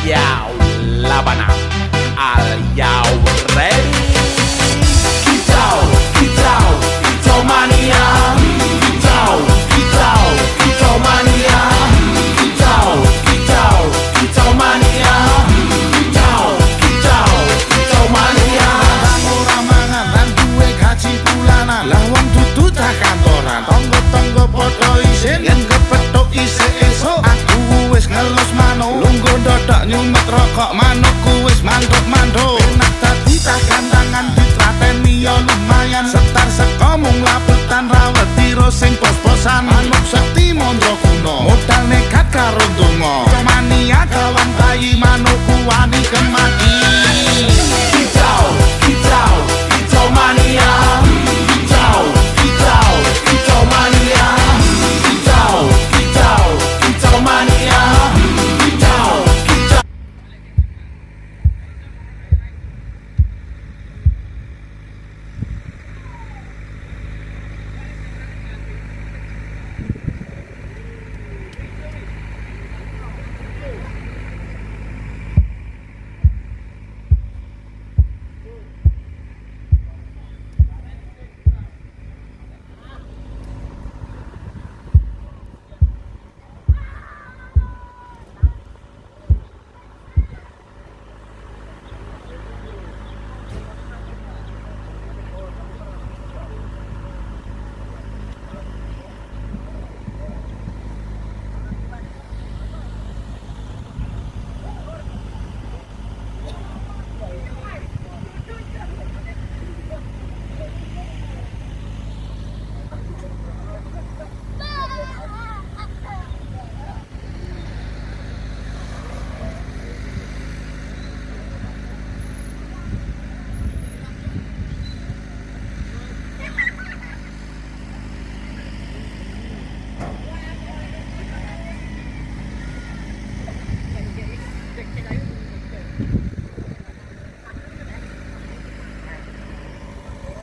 Yo, Labana, are you ready? Kicau mania. Kicau mania. Kicau mania. Kicau mania. Ora mangan lan duwe gaji bulanan, lah wong dudu tak kantoran. Tonggo-tonggo padha isin yen kepethuk isih esuk. Aku wis ngelus manuk, lungguh ndodok nyumet rokok, manukku wis manduk-manduk. Enak dadi tak kandangan ditrateni ya lumayan. Setar seko mung labetan rawet tiro sing pos-posan. Manuk sekti mondro kuno, modal nekat karo donga. Mania kawan bayi